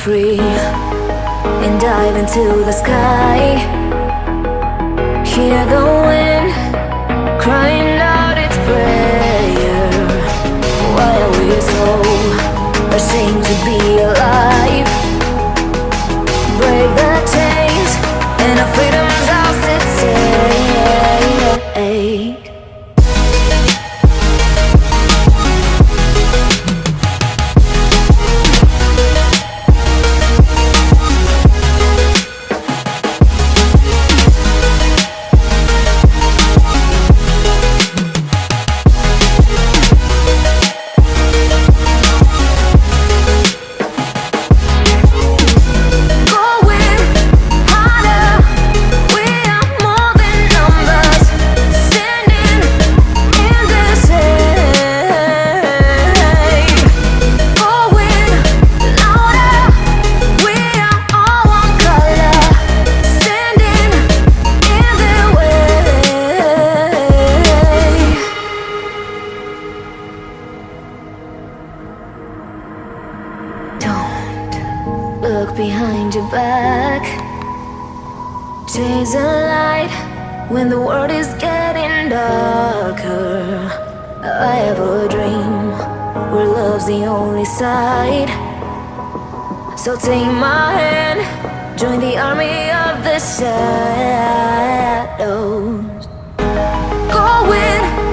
free and dive into the sky. Hear the wind crying out its prayer. Why are we so ashamed to be alive? Break the chains and our freedom's ours to take. Look behind your back. Chase a light when the world is getting darker. I have a dream where love's the only side. So take my hand, join the army of the shadows. Go with